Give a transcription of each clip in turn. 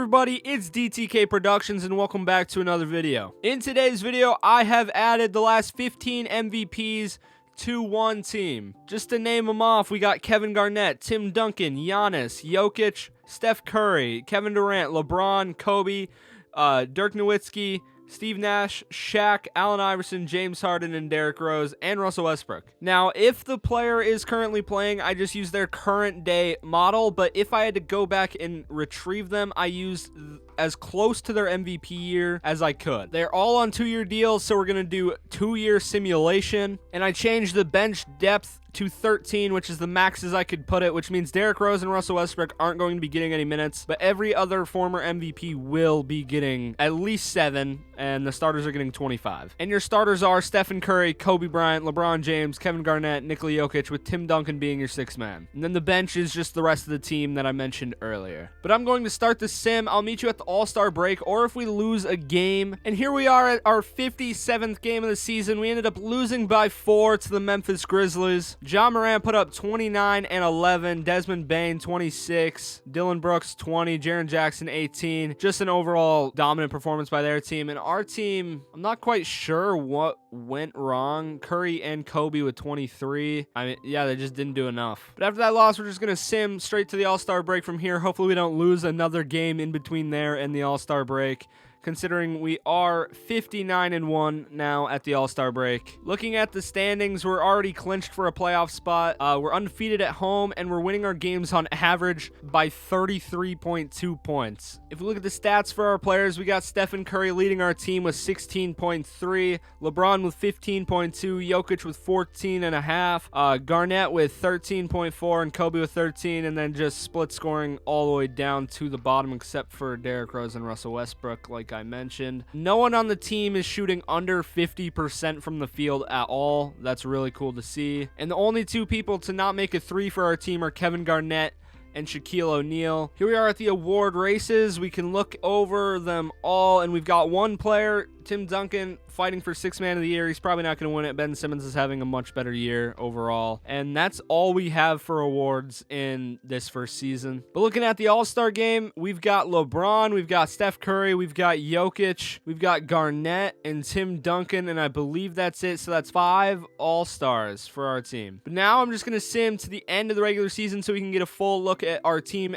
everybody, it's DTK Productions and welcome back to another video. In today's video, I have added the last 15 MVPs to one team. Just to name them off, we got Kevin Garnett, Tim Duncan, Giannis, Jokic, Steph Curry, Kevin Durant, LeBron, Kobe, Dirk Nowitzki, Steve Nash, Shaq, Allen Iverson, James Harden, and Derrick Rose, and Russell Westbrook. Now, if the player is currently playing, I just use their current day model, but if I had to go back and retrieve them, I used as close to their MVP year as I could. They're all on 2-year deals, so we're going to do 2-year simulation, and I changed the bench depth to 13, which is the max as I could put it, which means Derrick Rose and Russell Westbrook aren't going to be getting any minutes, but every other former MVP will be getting at least 7, and the starters are getting 25. And your starters are Stephen Curry, Kobe Bryant, LeBron James, Kevin Garnett, Nikola Jokic, with Tim Duncan being your 6th man. And then the bench is just the rest of the team that I mentioned earlier. But I'm going to start the sim. I'll meet you at the All-Star break, or if we lose a game. And here we are at our 57th game of the season. We ended up losing by 4 to the Memphis Grizzlies. Ja Morant put up 29 and 11, Desmond Bane 26, Dylan Brooks 20, Jaren Jackson 18. Just an overall dominant performance by their team. And our team, I'm not quite sure what went wrong. Curry and Kobe with 23. I mean, yeah, they just didn't do enough. But after that loss, we're just going to sim straight to the All-Star break from here. Hopefully we don't lose another game in between there and the All-Star break, considering we are 59-1 now at the All-Star break. Looking at the standings, we're already clinched for a playoff spot. We're undefeated at home, and we're winning our games on average by 33.2 points. If we look at the stats for our players, we got Stephen Curry leading our team with 16.3, LeBron with 15.2, Jokic with 14.5, Garnett with 13.4, and Kobe with 13, and then just split scoring all the way down to the bottom except for Derrick Rose and Russell Westbrook, like I mentioned. No one on the team is shooting under 50% from the field at all. That's really cool to see. And the only 2 people to not make a 3 for our team are Kevin Garnett and Shaquille O'Neal. Here we are at the award races. We can look over them all, and we've got one player, Tim Duncan, fighting for 6th man of the year. He's probably not going to win it. Ben Simmons is having a much better year overall. And that's all we have for awards in this first season. But looking at the All-Star game, we've got LeBron, we've got Steph Curry, we've got Jokic, we've got Garnett and Tim Duncan, and I believe that's it. So that's 5 All-Stars for our team. But now I'm just going to sim to the end of the regular season so we can get a full look at our team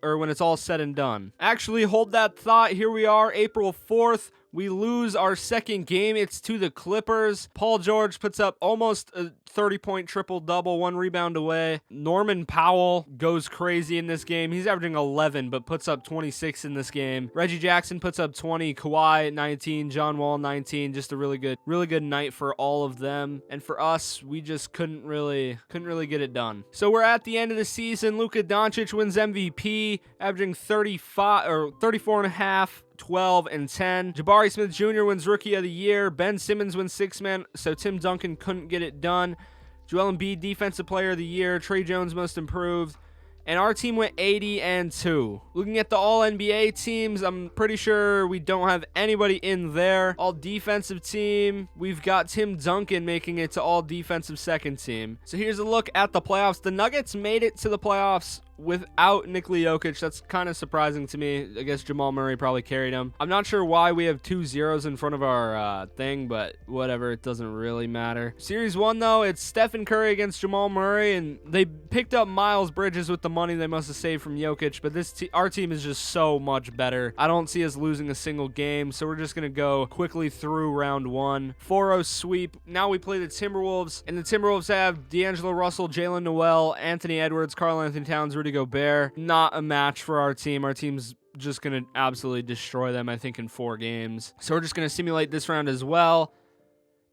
when it's all said and done. Actually, hold that thought. Here we are, April 4th. We lose our second game. It's to the Clippers. Paul George puts up almost a 30-point triple-double, 1 rebound away. Norman Powell goes crazy in this game. He's averaging 11, but puts up 26 in this game. Reggie Jackson puts up 20. Kawhi 19. John Wall 19. Just a really good night for all of them. And for us, we just couldn't really get it done. So we're at the end of the season. Luka Doncic wins MVP, averaging 34.5. 12 and 10. Jabari Smith Jr. wins Rookie of the Year. Ben Simmons wins 6th man, so Tim Duncan couldn't get it done. Joel Embiid Defensive Player of the Year. Trey Jones Most Improved. And our team went 80-2. Looking at the All-NBA teams, I'm pretty sure we don't have anybody in there. All-defensive team, we've got Tim Duncan making it to all-defensive second team. So here's a look at the playoffs. The Nuggets made it to the playoffs without Nikola Jokic. That's kind of surprising to me. I guess Jamal Murray probably carried him. I'm not sure why we have 2 zeros in front of our thing, but whatever, it doesn't really matter. Series 1, though, it's Stephen Curry against Jamal Murray, and they picked up Miles Bridges with the money they must have saved from Jokic, but our team is just so much better. I don't see us losing a single game, so we're just going to go quickly through round 1. 4-0 sweep. Now we play the Timberwolves, and the Timberwolves have D'Angelo Russell, Jalen Noel, Anthony Edwards, Karl Anthony Towns, Rudy Gobert. Not a match for our team. Our team's just going to absolutely destroy them, I think, in 4 games. So we're just going to simulate this round as well.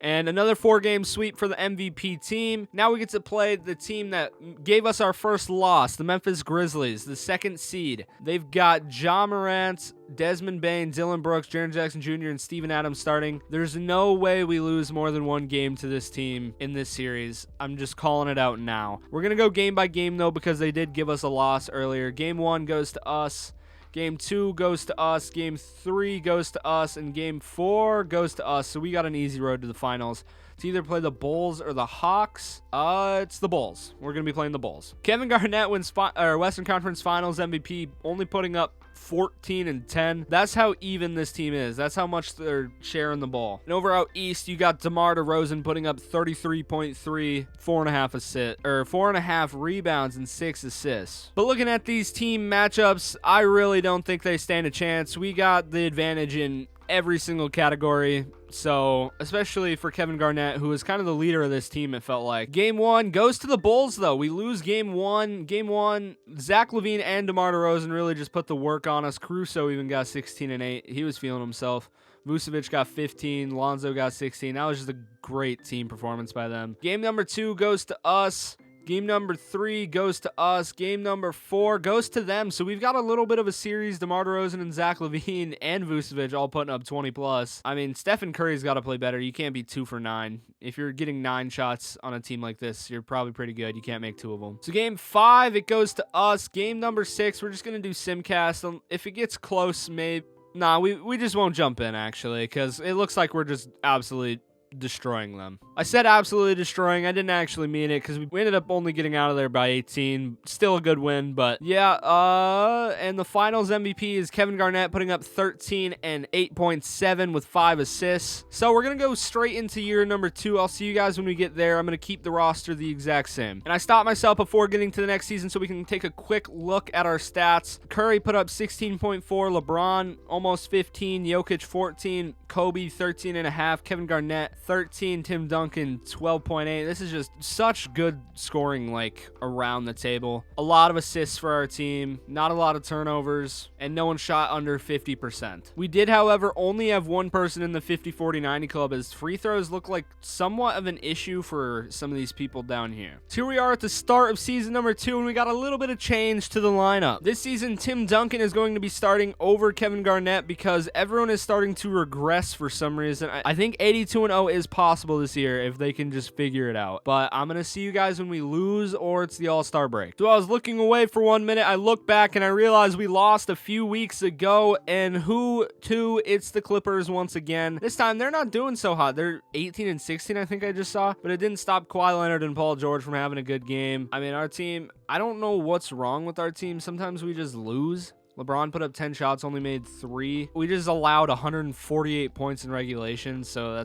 And another 4-game sweep for the MVP team. Now we get to play the team that gave us our first loss, the Memphis Grizzlies, the 2nd seed. They've got Ja Morant, Desmond Bane, Dylan Brooks, Jaren Jackson Jr., and Steven Adams starting. There's no way we lose more than 1 game to this team in this series. I'm just calling it out now. We're going to go game by game, though, because they did give us a loss earlier. Game 1 goes to us. Game 2 goes to us. Game 3 goes to us. And Game 4 goes to us. So we got an easy road to the finals. to either play the Bulls or the Hawks. It's the Bulls. We're going to be playing the Bulls. Kevin Garnett wins Western Conference Finals MVP, only putting up 14 and 10. That's how even this team is. That's how much they're sharing the ball. And over out east, you got DeMar DeRozan putting up 33.3, 4.5 rebounds and 6 assists. But looking at these team matchups, I really don't think they stand a chance. We got the advantage in every single category. So, especially for Kevin Garnett, who is kind of the leader of this team, it felt like. Game 1 goes to the Bulls, though. We lose game 1. Game 1, Zach LaVine and DeMar DeRozan really just put the work on us. Caruso even got 16 and 8. He was feeling himself. Vucevic got 15. Lonzo got 16. That was just a great team performance by them. Game number 2 goes to us. Game number 3 goes to us. Game number 4 goes to them. So we've got a little bit of a series. DeMar DeRozan and Zach LaVine and Vucevic all putting up 20 plus. I mean, Stephen Curry's got to play better. You can't be 2 for 9. If you're getting 9 shots on a team like this, you're probably pretty good. You can't make 2 of them. So game 5, it goes to us. Game number 6, we're just going to do Simcast. If it gets close, maybe. Nah, we just won't jump in, actually, because it looks like we're just absolutely destroying them. I said absolutely destroying. I didn't actually mean it because we ended up only getting out of there by 18. Still a good win, but yeah. And the finals MVP is Kevin Garnett putting up 13 and 8.7 with 5 assists. So we're going to go straight into year number 2. I'll see you guys when we get there. I'm going to keep the roster the exact same. And I stopped myself before getting to the next season so we can take a quick look at our stats. Curry put up 16.4, LeBron almost 15, Jokic 14, Kobe 13.5, Kevin Garnett 13, Tim Duncan 12.8. This is just such good scoring, like, around the table. A lot of assists for our team, not a lot of turnovers, and no one shot under 50%. We did, however, only have one person in the 50-40-90 club, as free throws look like somewhat of an issue for some of these people down here. So here we are at the start of season number 2, and we got a little bit of change to the lineup. This season, Tim Duncan is going to be starting over Kevin Garnett because everyone is starting to regress for some reason. I think 82-0 is possible this year if they can just figure it out. But I'm going to see you guys when we lose or it's the All-Star break. So I was looking away for 1 minute. I looked back and I realized we lost a few weeks ago. And who to? It's the Clippers once again. This time they're not doing so hot. They're 18 and 16, I think I just saw. But it didn't stop Kawhi Leonard and Paul George from having a good game. I mean, our team, I don't know what's wrong with our team. Sometimes we just lose. LeBron put up 10 shots, only made 3. We just allowed 148 points in regulation, so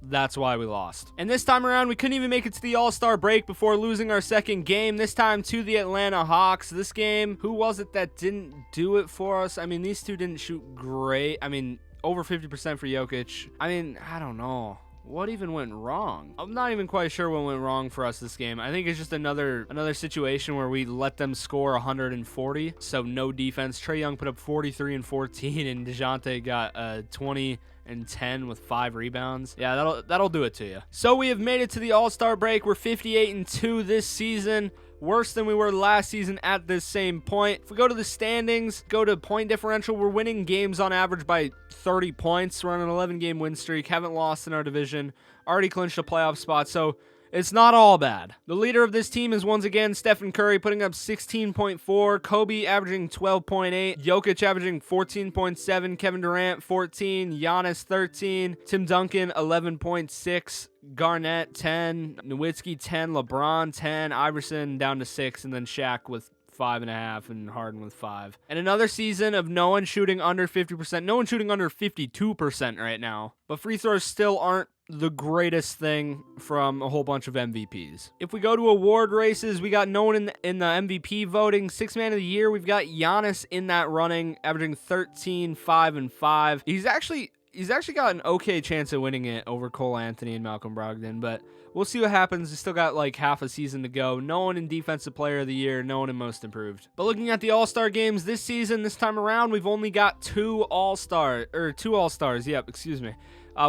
that's why we lost. And this time around, we couldn't even make it to the All-Star break before losing our second game, this time to the Atlanta Hawks. This game, who was it that didn't do it for us? I mean, these two didn't shoot great. I mean, over 50% for Jokic. I mean, I don't know. What even went wrong? I'm not even quite sure what went wrong for us this game. I think it's just another situation where we let them score 140, so no defense. Trae Young put up 43 and 14, and DeJounte got 20 and 10 with 5 rebounds. Yeah, that'll do it to you. So we have made it to the All-Star break. We're 58 and 2 this season. Worse than we were last season at this same point. If we go to the standings, go to point differential, we're winning games on average by 30 points. We're on an 11-game win streak. Haven't lost in our division. Already clinched a playoff spot, so it's not all bad. The leader of this team is once again Stephen Curry, putting up 16.4, Kobe averaging 12.8, Jokic averaging 14.7, Kevin Durant 14, Giannis 13, Tim Duncan 11.6, Garnett 10, Nowitzki 10, LeBron 10, Iverson down to 6, and then Shaq with 5.5 and Harden with 5. And another season of no one shooting under 50%, no one shooting under 52% right now. But free throws still aren't the greatest thing from a whole bunch of MVPs. If we go to award races, we got no one in the MVP voting. 6th man of the year, we've got Giannis in that running, averaging 13, 5, and 5. He's actually got an okay chance of winning it over Cole Anthony and Malcolm Brogdon, but we'll see what happens. He's still got like half a season to go. No one in Defensive Player of the Year, no one in Most Improved. But looking at the All-Star games this season, this time around, we've only got 2 All-Stars. Yep, excuse me.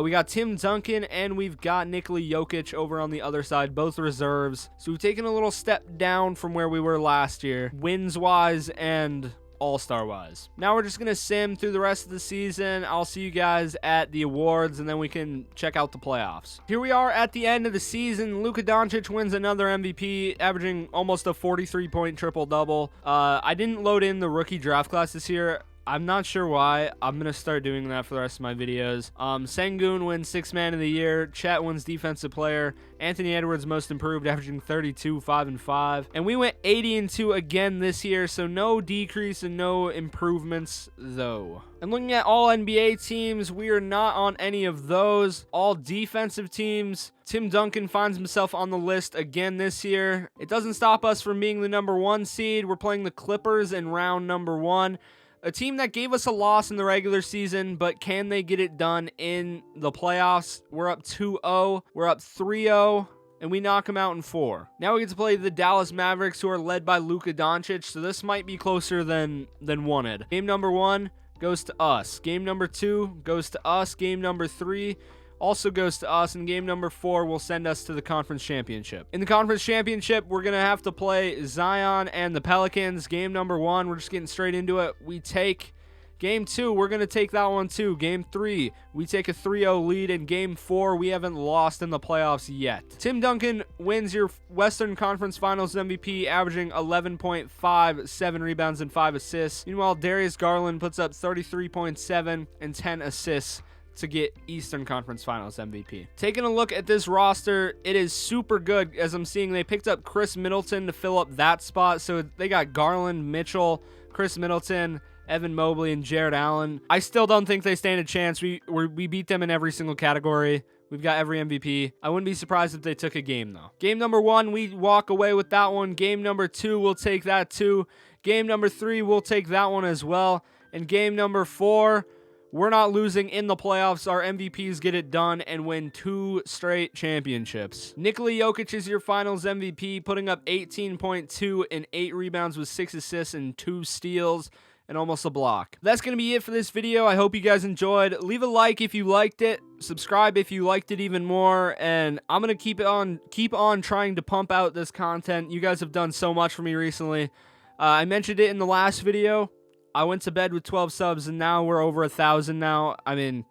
We got Tim Duncan and we've got Nikola Jokic over on the other side, both reserves. So we've taken a little step down from where we were last year, wins-wise and All-Star-wise. Now we're just going to sim through the rest of the season. I'll see you guys at the awards, and then we can check out the playoffs. Here we are at the end of the season. Luka Doncic wins another MVP, averaging almost a 43-point triple-double. I didn't load in the rookie draft class this year. I'm not sure why. I'm going to start doing that for the rest of my videos. Sengun wins 6th Man of the Year. Chet wins Defensive Player. Anthony Edwards most improved, averaging 32, 5 and 5. And we went 80 and 2 again this year, so no decrease and no improvements though. And looking at all NBA teams, we are not on any of those. All defensive teams, Tim Duncan finds himself on the list again this year. It doesn't stop us from being the number 1 seed. We're playing the Clippers in round number 1. A team that gave us a loss in the regular season, but can they get it done in the playoffs? We're up 2-0. We're up 3-0. And we knock them out in 4. Now we get to play the Dallas Mavericks, who are led by Luka Doncic, so this might be closer than wanted. Game number 1 goes to us. Game number 2 goes to us. Game number 3 also goes to us, and game number 4 will send us to the conference championship. In the conference championship, we're going to have to play Zion and the Pelicans. Game number 1, we're just getting straight into it. We take game 2, we're going to take that one too. Game 3, we take a 3-0 lead. In game 4, we haven't lost in the playoffs yet. Tim Duncan wins your Western Conference Finals MVP, averaging 11.5, 7 rebounds and 5 assists. Meanwhile, Darius Garland puts up 33.7 and 10 assists to get Eastern Conference Finals MVP. Taking a look at this roster, it is super good. As I'm seeing, they picked up Chris Middleton to fill up that spot. So they got Garland, Mitchell, Chris Middleton, Evan Mobley, and Jared Allen. I still don't think they stand a chance. We beat them in every single category. We've got every MVP. I wouldn't be surprised if they took a game, though. Game number 1, we walk away with that one. Game number 2, we'll take that too. Game number 3, we'll take that one as well. And game number 4, we're not losing in the playoffs. Our MVPs get it done and win 2 straight championships. Nikola Jokic is your finals MVP, putting up 18.2 and 8 rebounds with 6 assists and 2 steals and almost a block. That's going to be it for this video. I hope you guys enjoyed. Leave a like if you liked it. Subscribe if you liked it even more. And I'm going to keep on trying to pump out this content. You guys have done so much for me recently. I mentioned it in the last video. I went to bed with 12 subs, and now we're over 1,000 now. I mean,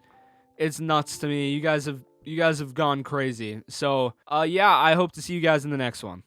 it's nuts to me. You guys have gone crazy. So, yeah, I hope to see you guys in the next one.